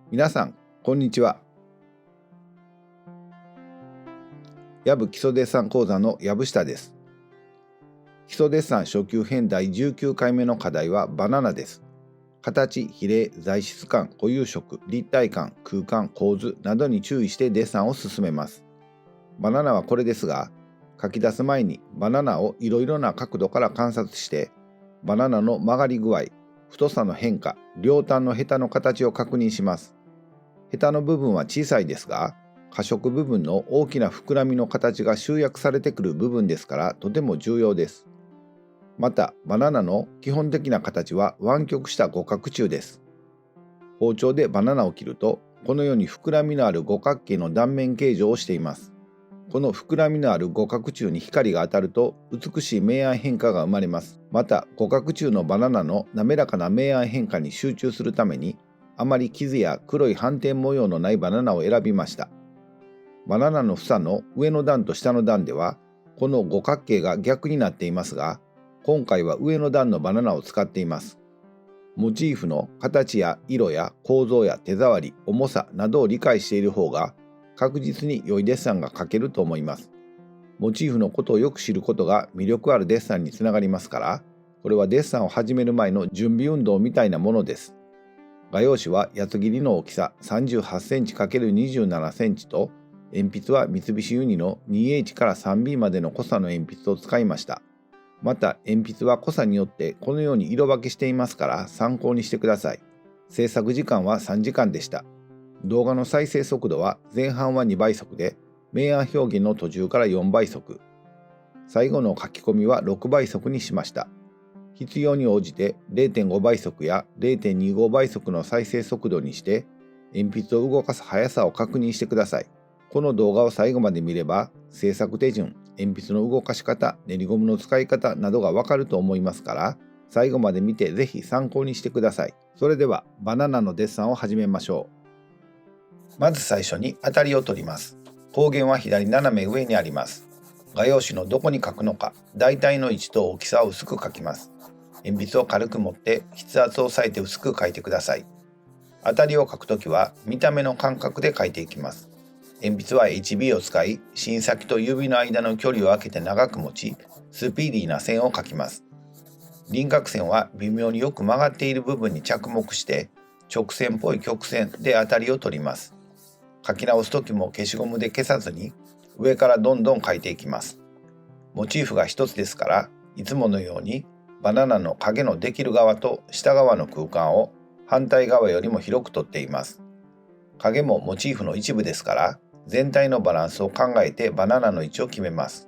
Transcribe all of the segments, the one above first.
皆さん、こんにちは。藪基礎デッサン講座の藪下です。基礎デッサン初級編第19回目の課題はバナナです。形、比例、材質感、固有色、立体感、空間、構図などに注意してデッサンを進めます。バナナはこれですが、書き出す前にバナナをいろいろな角度から観察して、バナナの曲がり具合、太さの変化、両端のヘタの形を確認します。ヘタの部分は小さいですが、可食部分の大きな膨らみの形が集約されてくる部分ですからとても重要です。また、バナナの基本的な形は湾曲した五角柱です。包丁でバナナを切ると、このように膨らみのある五角形の断面形状をしています。この膨らみのある五角柱に光が当たると美しい明暗変化が生まれます。また、五角柱のバナナの滑らかな明暗変化に集中するために、あまり傷や黒い斑点模様のないバナナを選びました。バナナの房の上の段と下の段では、この五角形が逆になっていますが、今回は上の段のバナナを使っています。モチーフの形や色や構造や手触り、重さなどを理解している方が、確実に良いデッサンが描けると思います。モチーフのことをよく知ることが魅力あるデッサンにつながりますから、これはデッサンを始める前の準備運動みたいなものです。画用紙は八つ切りの大きさ 38cm×27 センチと、鉛筆は三菱ユニの 2H から 3B までの濃さの鉛筆を使いました。また鉛筆は濃さによってこのように色分けしていますから参考にしてください。制作時間は3時間でした。動画の再生速度は前半は2倍速で、明暗表現の途中から4倍速、最後の書き込みは6倍速にしました。必要に応じて 0.5 倍速や 0.25 倍速の再生速度にして鉛筆を動かす速さを確認してください。この動画を最後まで見れば制作手順、鉛筆の動かし方、練りゴムの使い方などがわかると思いますから、最後まで見てぜひ参考にしてください。それではバナナのデッサンを始めましょう。まず最初に当たりを取ります。光源は左斜め上にあります。画用紙のどこに書くのか、大体の位置と大きさを薄く書きます。鉛筆を軽く持って筆圧を抑えて薄く書いてください。当たりを書くときは見た目の感覚で書いていきます。鉛筆は HB を使い、芯先と指の間の距離を空けて長く持ち、スピーディーな線を書きます。輪郭線は微妙によく曲がっている部分に着目して、直線っぽい曲線で当たりを取ります。書き直すときも消しゴムで消さずに、上からどんどん書いていきます。モチーフが一つですから、いつものようにバナナの影のできる側と下側の空間を反対側よりも広く取っています。影もモチーフの一部ですから、全体のバランスを考えてバナナの位置を決めます。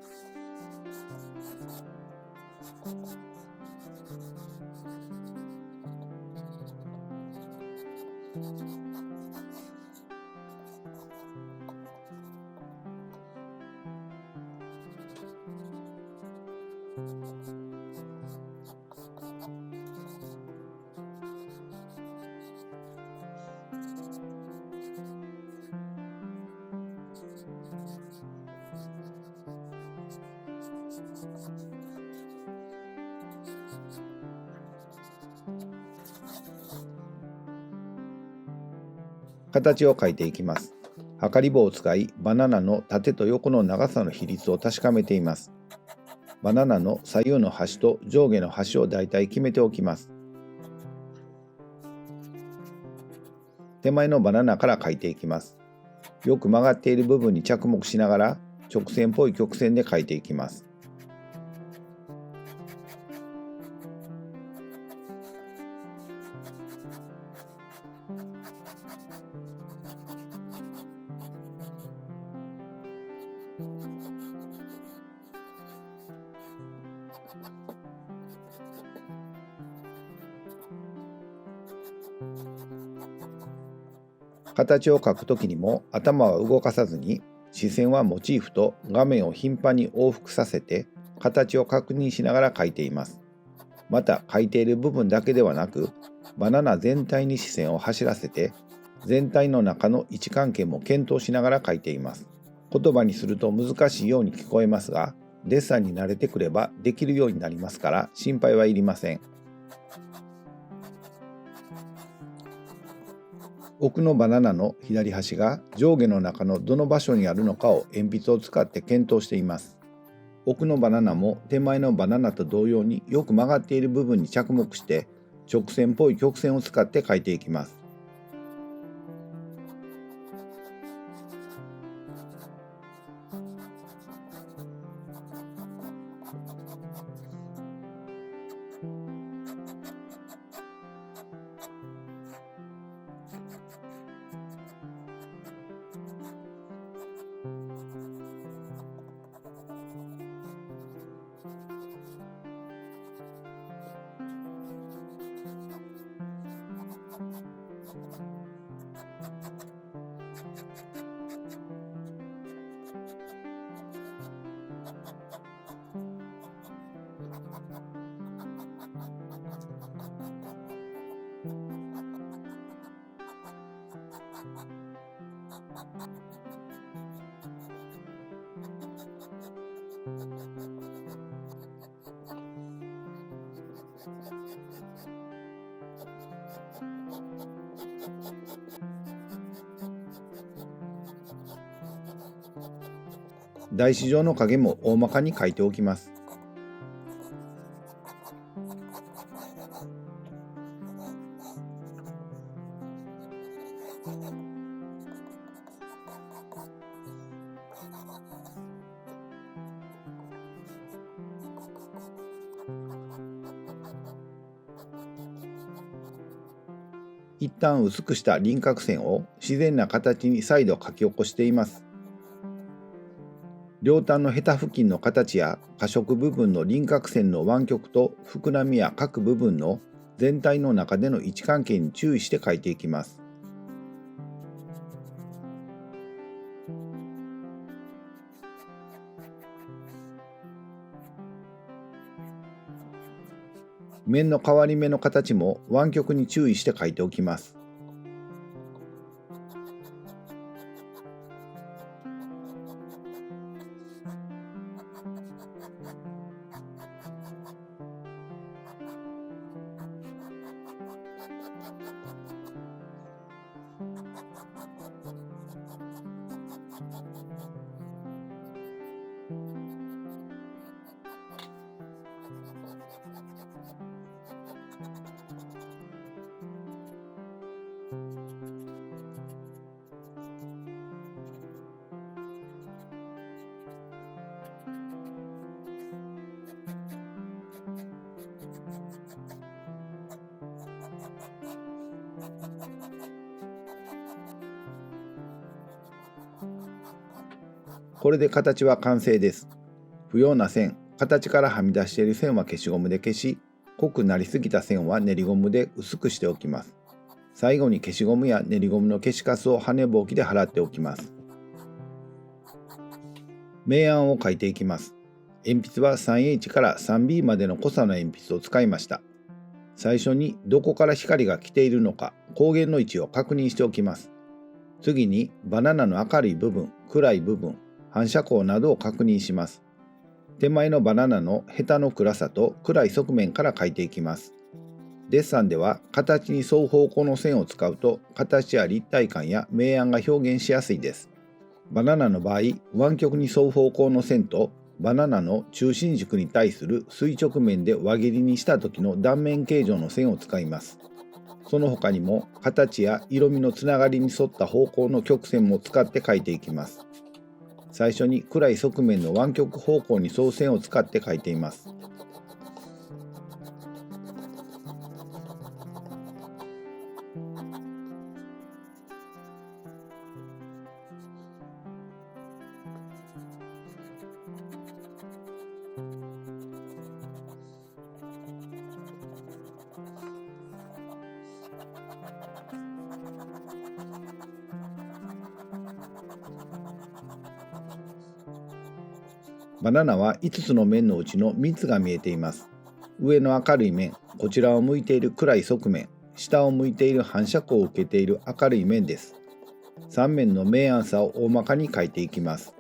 形を描いていきます。測り棒を使い、バナナの縦と横の長さの比率を確かめています。バナナの左右の端と上下の端をだいたい決めておきます。手前のバナナから描いていきます。よく曲がっている部分に着目しながら、直線っぽい曲線で描いていきます。形を描くときにも頭は動かさずに、視線はモチーフと画面を頻繁に往復させて、形を確認しながら描いています。また描いている部分だけではなく、バナナ全体に視線を走らせて、全体の中の位置関係も検討しながら描いています。言葉にすると難しいように聞こえますが、デッサンに慣れてくればできるようになりますから心配はいりません。奥のバナナの左端が上下の中のどの場所にあるのかを鉛筆を使って検討しています。奥のバナナも手前のバナナと同様によく曲がっている部分に着目して直線っぽい曲線を使って描いていきます。台紙上の影も大まかに描いておきます。一旦薄くした輪郭線を自然な形に再度描き起こしています。両端のヘタ付近の形や過色部分の輪郭線の湾曲と膨らみや各部分の全体の中での位置関係に注意して描いていきます。面の変わり目の形も湾曲に注意して描いておきます。これで形は完成です。不要な線、形からはみ出している線は消しゴムで消し、濃くなりすぎた線は練りゴムで薄くしておきます。最後に消しゴムや練りゴムの消しカスを跳ねぼうきで払っておきます。明暗を書いていきます。鉛筆は 3H から 3B までの濃さの鉛筆を使いました。最初にどこから光が来ているのか光源の位置を確認しておきます。次にバナナの明るい部分、暗い部分、反射光などを確認します。手前のバナナのヘタの暗さと暗い側面から描いていきます。デッサンでは形に沿う方向の線を使うと形や立体感や明暗が表現しやすいです。バナナの場合、湾曲に沿う方向の線とバナナの中心軸に対する垂直面で輪切りにした時の断面形状の線を使います。その他にも形や色味のつながりに沿った方向の曲線も使って描いていきます。最初に暗い側面の湾曲方向に沿う線を使って描いています。バナナは5つの面のうちの3つが見えています。上の明るい面、こちらを向いている暗い側面、下を向いている反射光を受けている明るい面です。3面の明暗差を大まかに書いていきます。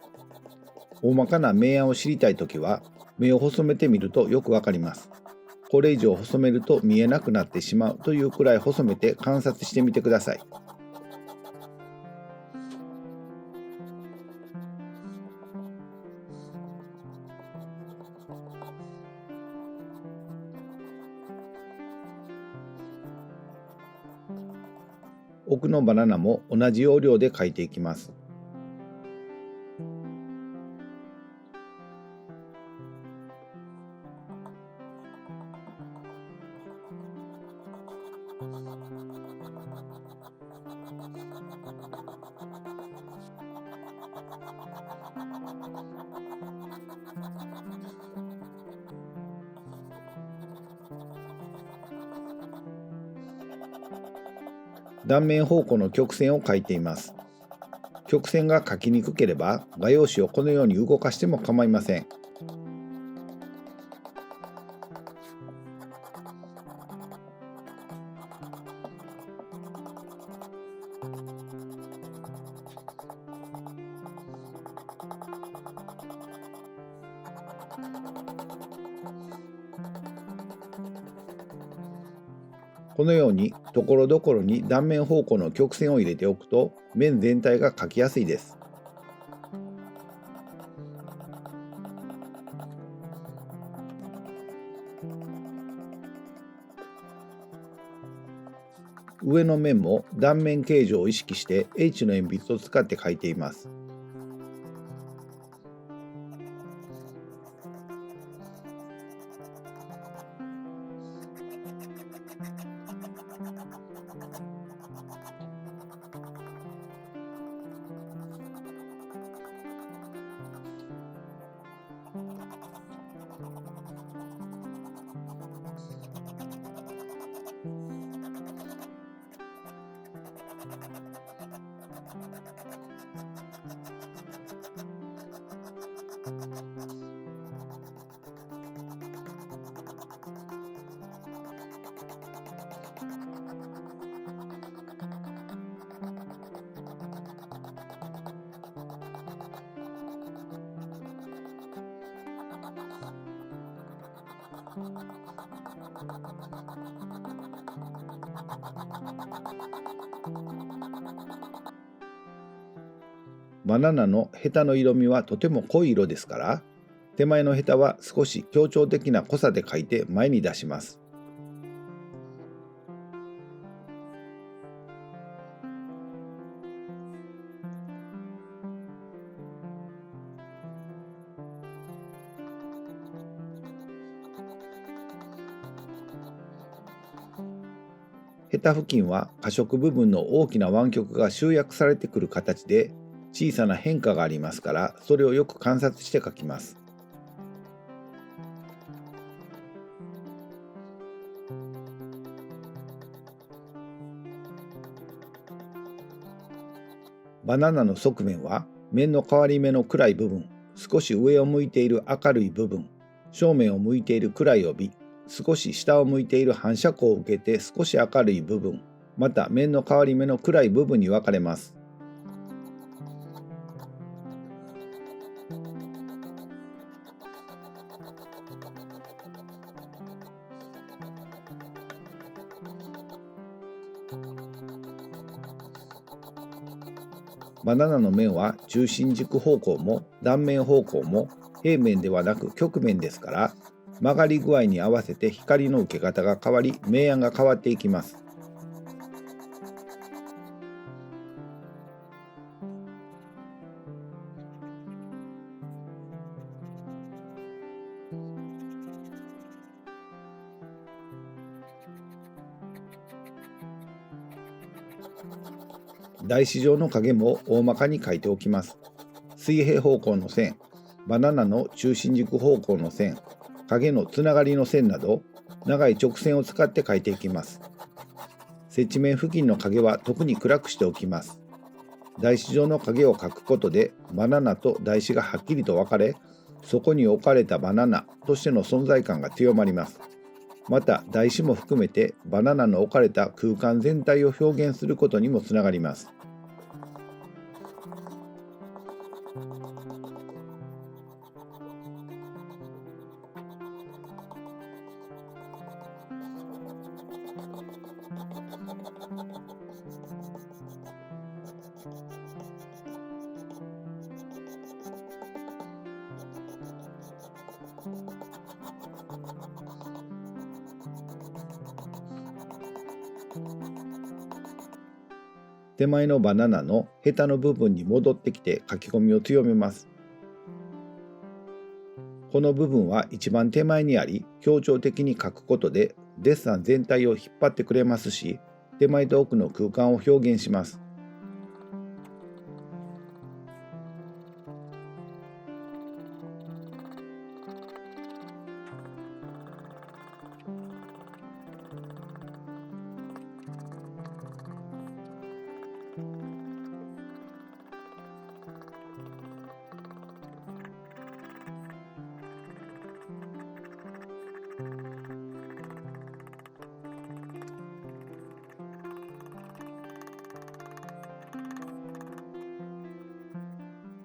大まかな明暗を知りたいときは、目を細めてみるとよくわかります。これ以上細めると見えなくなってしまうというくらい細めて観察してみてください。奥のバナナも同じ要領で描いていきます。断面方向の曲線を描いています。曲線が描きにくければ画用紙をこのように動かしても構いません。このようにところどころに断面方向の曲線を入れておくと面全体が描きやすいです。上の面も断面形状を意識して H の鉛筆を使って描いています。バナナのヘタの色味はとても濃い色ですから、手前のヘタは少し強調的な濃さで描いて前に出します。ヘタ付近は褐色部分の大きな湾曲が集約されてくる形で小さな変化がありますから、それをよく観察して描きます。バナナの側面は面の変わり目の暗い部分、少し上を向いている明るい部分、正面を向いている暗い帯、少し下を向いている反射光を受けて少し明るい部分、また面の変わり目の暗い部分に分かれます。バナナの面は中心軸方向も断面方向も平面ではなく曲面ですから、曲がり具合に合わせて光の受け方が変わり、明暗が変わっていきます。台紙状の影も大まかに描いておきます。水平方向の線、バナナの中心軸方向の線、影のつながりの線など、長い直線を使って描いていきます。接地面付近の影は特に暗くしておきます。台紙状の影を描くことで、バナナと台紙がはっきりと分かれ、そこに置かれたバナナとしての存在感が強まります。また台紙も含めてバナナの置かれた空間全体を表現することにもつながります。手前のバナナのヘタの部分に戻ってきて書き込みを強めます。この部分は一番手前にあり、強調的に書くことでデッサン全体を引っ張ってくれますし、手前と奥の空間を表現します。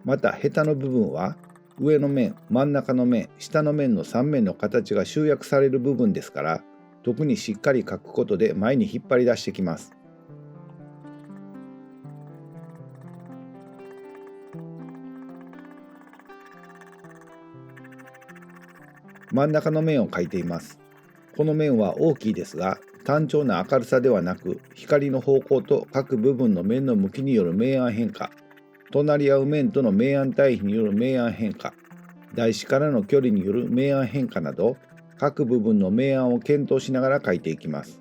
またヘタの部分は上の面、真ん中の面、下の面の3面の形が集約される部分ですから、特にしっかり書くことで前に引っ張り出してきます。真ん中の面を描いています。この面は大きいですが、単調な明るさではなく、光の方向と各部分の面の向きによる明暗変化、隣り合う面との明暗対比による明暗変化、台紙からの距離による明暗変化など、各部分の明暗を検討しながら描いていきます。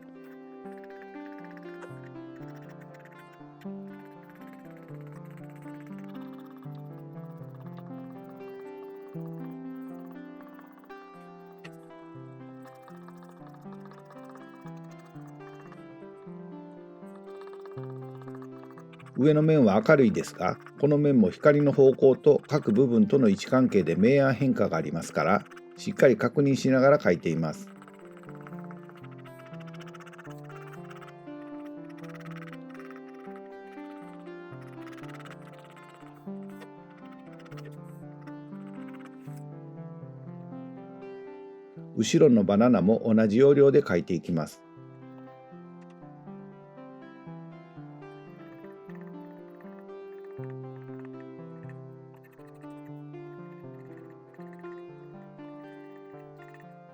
上の面は明るいですが、この面も光の方向と各部分との位置関係で明暗変化がありますから、しっかり確認しながら描いています。後ろのバナナも同じ要領で描いていきます。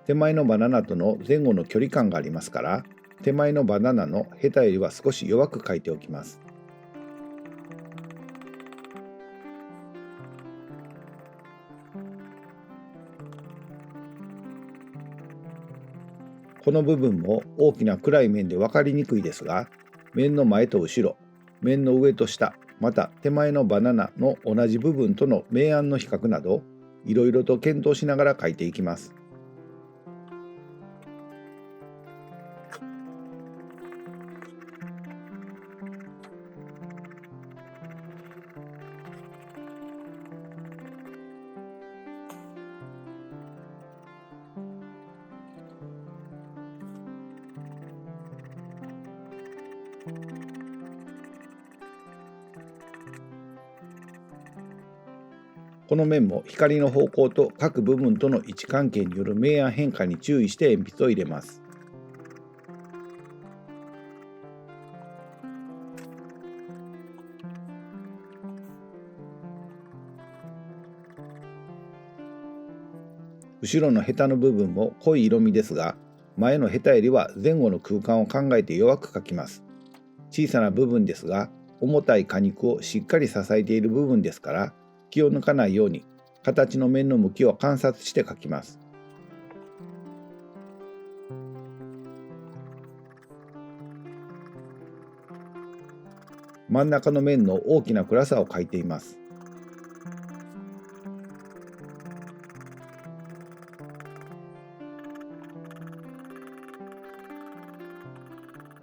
手前のバナナとの前後の距離感がありますから、手前のバナナのヘタよりは少し弱く描いておきます。この部分も大きな暗い面で分かりにくいですが、面の前と後ろ、面の上と下、また手前のバナナの同じ部分との明暗の比較など、いろいろと検討しながら描いていきます。この面も光の方向と各部分との位置関係による明暗変化に注意して鉛筆を入れます。後ろのヘタの部分も濃い色味ですが、前のヘタよりは前後の空間を考えて弱く描きます。小さな部分ですが、重たい果肉をしっかり支えている部分ですから、気を抜かないように形の面の向きを観察して描きます。真ん中の面の大きな暗さを描いています。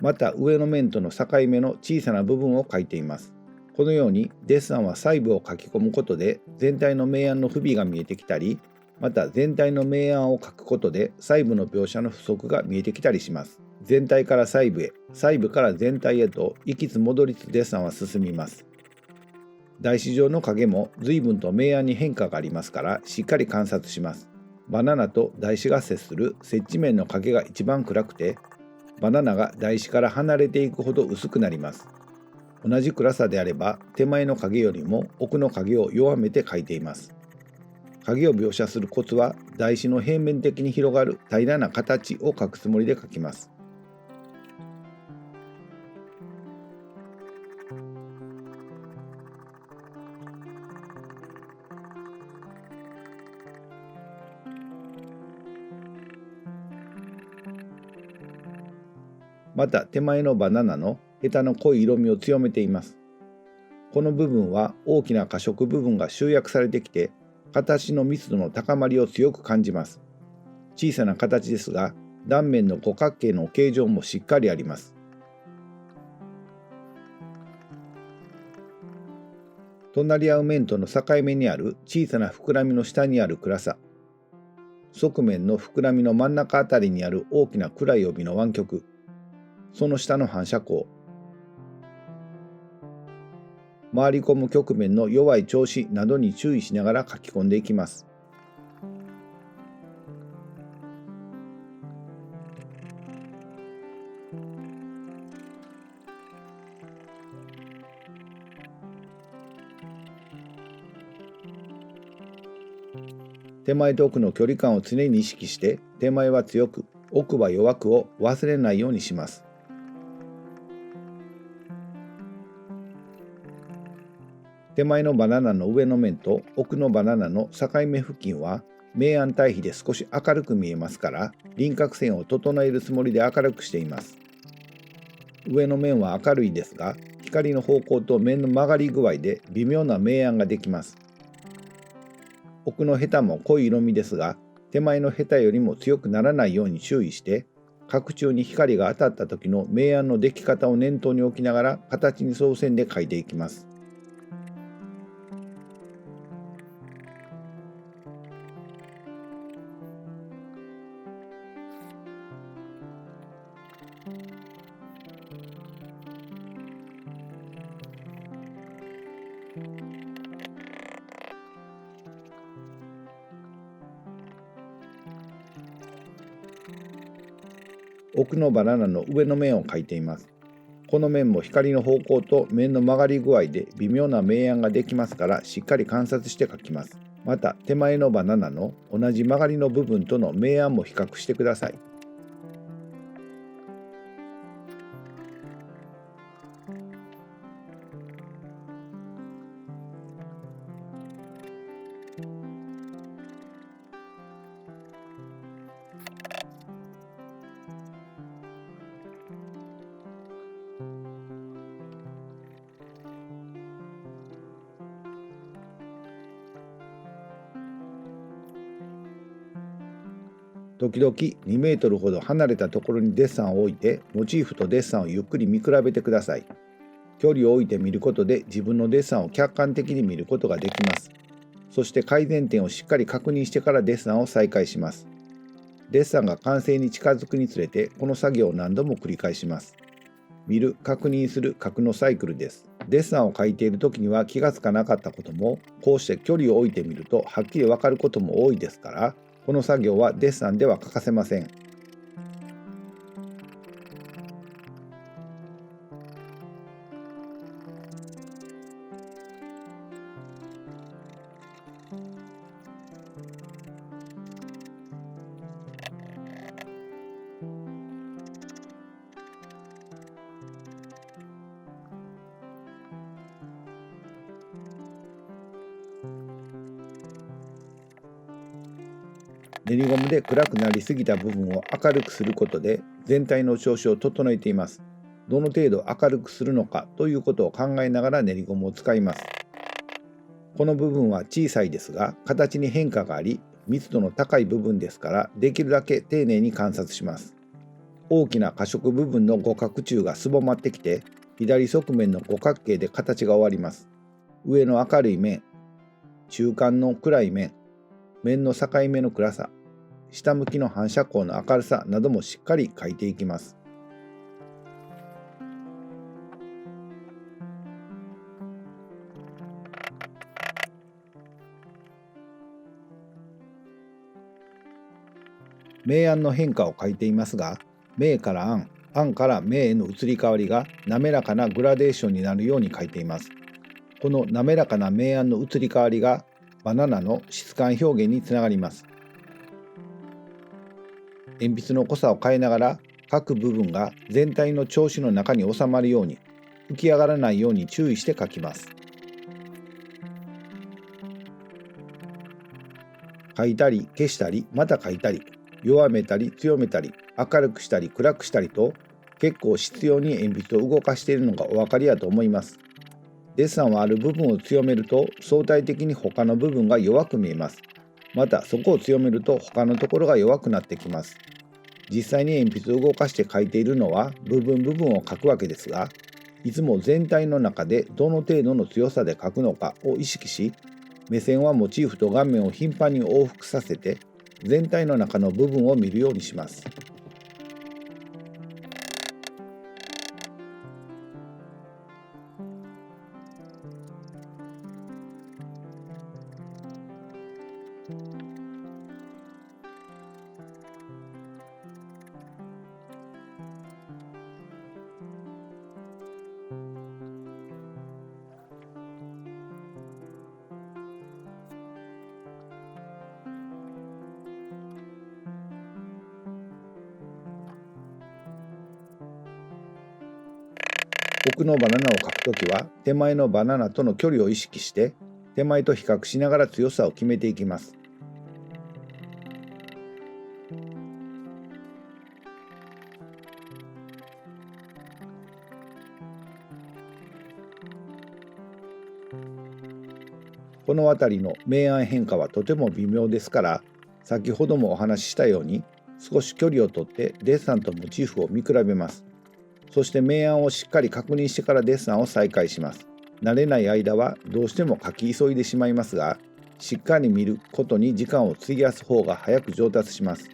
また上の面との境目の小さな部分を描いています。このようにデッサンは細部を書き込むことで全体の明暗の不備が見えてきたり、また全体の明暗を描くことで細部の描写の不足が見えてきたりします。全体から細部へ、細部から全体へと行きつ戻りつデッサンは進みます。台紙上の影も随分と明暗に変化がありますからしっかり観察します。バナナと台紙が接する接地面の影が一番暗くて、バナナが台紙から離れていくほど薄くなります。同じ暗さであれば手前の影よりも奥の影を弱めて描いています。影を描写するコツは台紙の平面的に広がる平らな形を描くつもりで描きます。また手前のバナナのヘタの濃い色味を強めています。この部分は大きな過色部分が集約されてきて形の密度の高まりを強く感じます。小さな形ですが断面の五角形の形状もしっかりあります。隣り合う面との境目にある小さな膨らみの下にある暗さ、側面の膨らみの真ん中あたりにある大きな暗い帯の湾曲、その下の反射光、回り込む曲面の弱い調子などに注意しながら書き込んでいきます。手前と奥の距離感を常に意識して手前は強く奥は弱くを忘れないようにします。手前のバナナの上の面と奥のバナナの境目付近は明暗対比で少し明るく見えますから輪郭線を整えるつもりで明るくしています。上の面は明るいですが光の方向と面の曲がり具合で微妙な明暗ができます。奥のヘタも濃い色味ですが手前のヘタよりも強くならないように注意して角中に光が当たった時の明暗のでき方を念頭に置きながら形に沿う線で描いていきます。奥のバナナの上の面を描いています。この面も光の方向と面の曲がり具合で微妙な明暗ができますからしっかり観察して描きます。また手前のバナナの同じ曲がりの部分との明暗も比較してください。時々2メートルほど離れたところにデッサンを置いてモチーフとデッサンをゆっくり見比べてください。距離を置いて見ることで自分のデッサンを客観的に見ることができます。そして改善点をしっかり確認してからデッサンを再開します。デッサンが完成に近づくにつれてこの作業を何度も繰り返します。見る、確認する、書くのサイクルです。デッサンを描いている時には気がつかなかったこともこうして距離を置いてみるとはっきりわかることも多いですからこの作業はデッサンでは欠かせません。練りゴムで暗くなりすぎた部分を明るくすることで全体の調子を整えています。どの程度明るくするのかということを考えながら練りゴムを使います。この部分は小さいですが形に変化があり密度の高い部分ですからできるだけ丁寧に観察します。大きな過色部分の五角柱がすぼまってきて左側面の五角形で形が終わります。上の明るい面、中間の暗い面、面の境目の暗さ、下向きの反射光の明るさなどもしっかり描いていきます。明暗の変化を描いていますが、明から暗、暗から明への移り変わりが滑らかなグラデーションになるように描いています。この滑らかな明暗の移り変わりがバナナの質感表現につながります。鉛筆の濃さを変えながら各部分が全体の調子の中に収まるように浮き上がらないように注意して描きます。描いたり消したりまた描いたり弱めたり強めたり明るくしたり暗くしたりと結構執拗に鉛筆を動かしているのがお分かりやと思います。デッサンはある部分を強めると相対的に他の部分が弱く見えます。またそこを強めると他のところが弱くなってきます。実際に鉛筆を動かして描いているのは部分部分を描くわけですが、いつも全体の中でどの程度の強さで描くのかを意識し、目線はモチーフと顔面を頻繁に往復させて全体の中の部分を見るようにします。奥のバナナを描くときは手前のバナナとの距離を意識して手前と比較しながら強さを決めていきます。この辺りの明暗変化はとても微妙ですから、先ほどもお話ししたように少し距離をとってデッサンとモチーフを見比べます。そして明暗をしっかり確認してからデッサンを再開します。慣れない間はどうしても書き急いでしまいますが、しっかり見ることに時間を費やす方が早く上達します。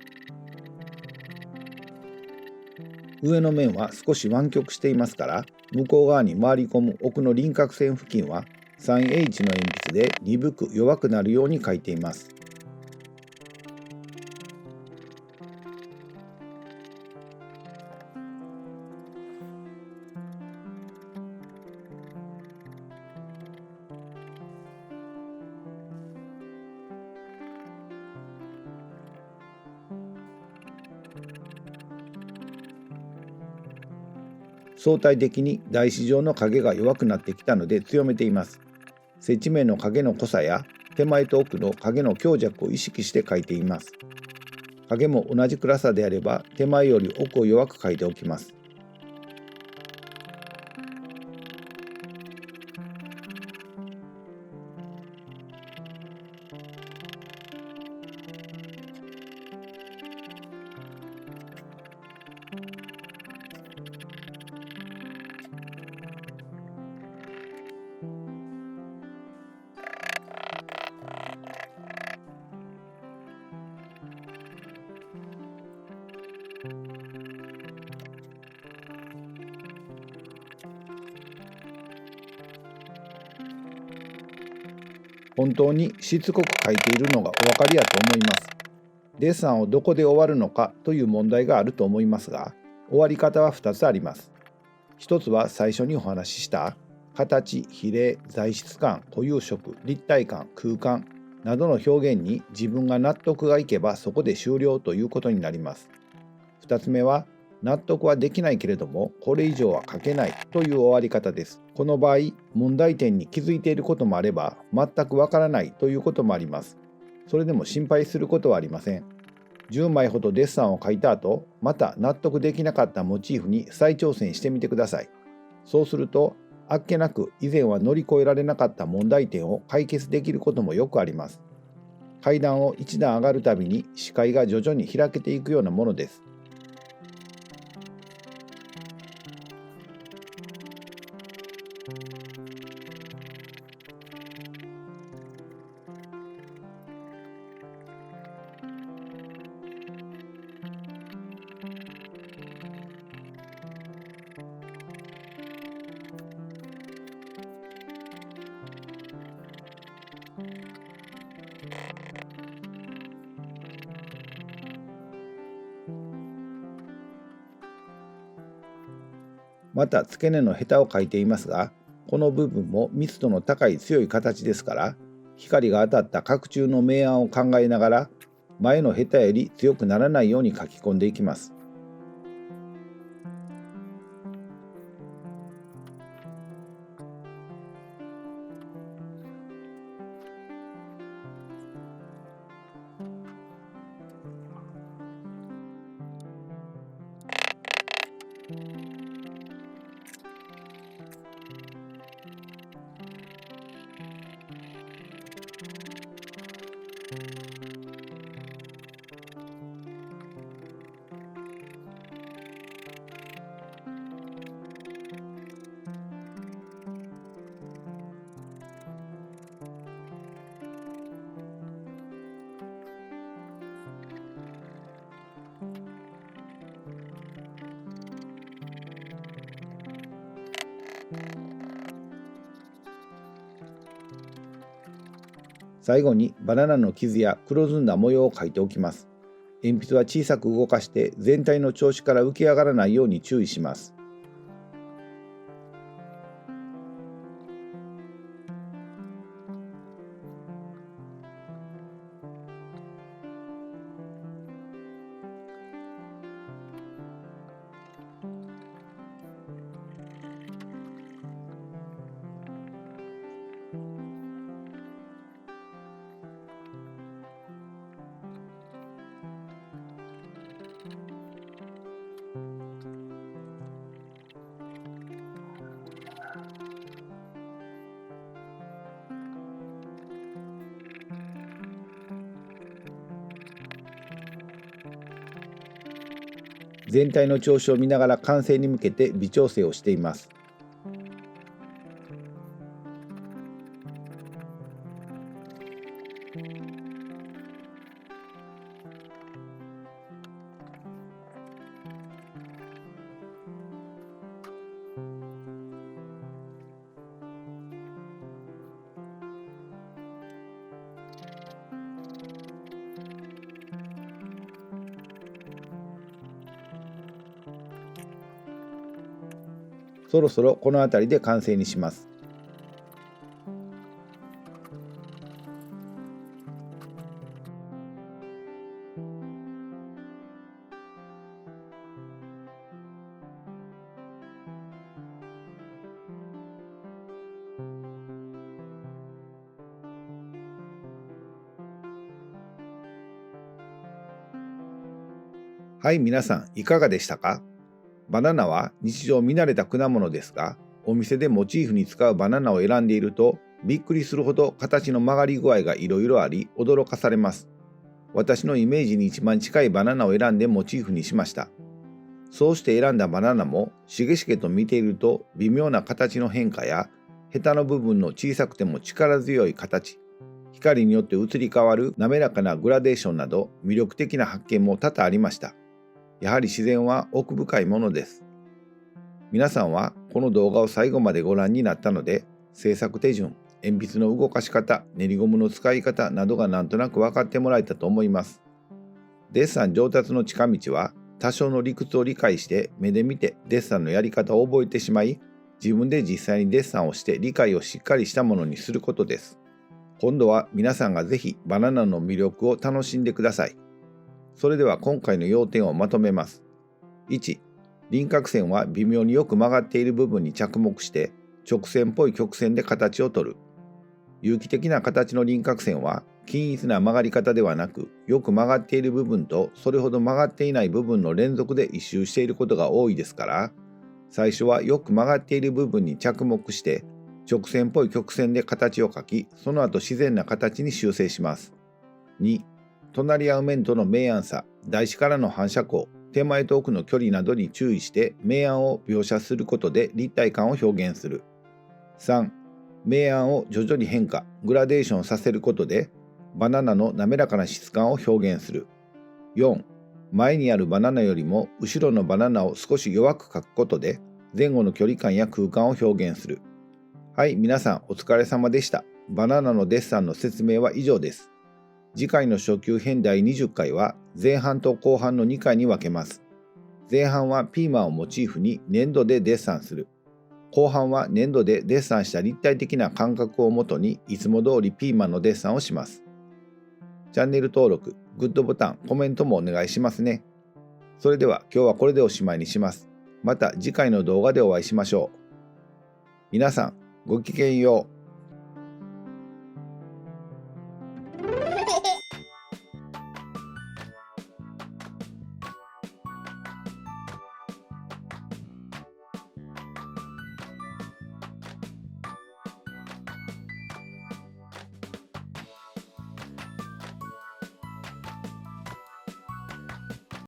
上の面は少し湾曲していますから、向こう側に回り込む奥の輪郭線付近は 3H の鉛筆で鈍く弱くなるように描いています。相対的に台紙上の影が弱くなってきたので強めています。接地面の影の濃さや手前と奥の影の強弱を意識して描いています。影も同じ暗さであれば手前より奥を弱く描いておきます。本当にしつこく描いているのがお分かりやと思います。デッサンをどこで終わるのかという問題があると思いますが、終わり方は2つあります。一つは最初にお話しした形、比例、材質感、固有色、立体感、空間などの表現に自分が納得がいけばそこで終了ということになります。2つ目は納得はできないけれどもこれ以上は書けないという終わり方です。この場合、問題点に気づいていることもあれば全くわからないということもあります。それでも心配することはありません。10枚ほどデッサンを描いた後、また納得できなかったモチーフに再挑戦してみてください。そうすると、あっけなく以前は乗り越えられなかった問題点を解決できることもよくあります。階段を一段上がるたびに視界が徐々に開けていくようなものです。また付け根のヘタを描いていますが、この部分も密度の高い強い形ですから、光が当たった角柱の明暗を考えながら、前のヘタより強くならないように描き込んでいきます。最後にバナナの傷や黒ずんだ模様を描いておきます。鉛筆は小さく動かして全体の調子から浮き上がらないように注意します。全体の調子を見ながら完成に向けて微調整をしています。そろそろこの辺りで完成にします。はい、皆さんいかがでしたか？バナナは日常見慣れた果物ですが、お店でモチーフに使うバナナを選んでいると、びっくりするほど形の曲がり具合がいろいろあり、驚かされます。私のイメージに一番近いバナナを選んでモチーフにしました。そうして選んだバナナも、しげしげと見ていると微妙な形の変化や、ヘタの部分の小さくても力強い形、光によって移り変わる滑らかなグラデーションなど魅力的な発見も多々ありました。やはり自然は奥深いものです。皆さんはこの動画を最後までご覧になったので、制作手順、鉛筆の動かし方、練りゴムの使い方などがなんとなく分かってもらえたと思います。デッサン上達の近道は、多少の理屈を理解して目で見てデッサンのやり方を覚えてしまい、自分で実際にデッサンをして理解をしっかりしたものにすることです。今度は皆さんがぜひバナナの魅力を楽しんでください。それでは今回の要点をまとめます。1、輪郭線は微妙によく曲がっている部分に着目して直線っぽい曲線で形をとる。有機的な形の輪郭線は均一な曲がり方ではなく、よく曲がっている部分とそれほど曲がっていない部分の連続で一周していることが多いですから、最初はよく曲がっている部分に着目して直線っぽい曲線で形を描き、その後自然な形に修正します。2、隣り合う面との明暗差、台紙からの反射光、手前と奥の距離などに注意して明暗を描写することで立体感を表現する。3、明暗を徐々に変化、グラデーションさせることでバナナの滑らかな質感を表現する。4、前にあるバナナよりも後ろのバナナを少し弱く描くことで前後の距離感や空間を表現する。はい、皆さんお疲れ様でした。バナナのデッサンの説明は以上です。次回の初級編第20回は前半と後半の2回に分けます。前半はピーマンをモチーフに粘土でデッサンする。後半は粘土でデッサンした立体的な感覚をもとにいつも通りピーマンのデッサンをします。チャンネル登録、グッドボタン、コメントもお願いしますね。それでは今日はこれでおしまいにします。また次回の動画でお会いしましょう。皆さん、ごきげんよう。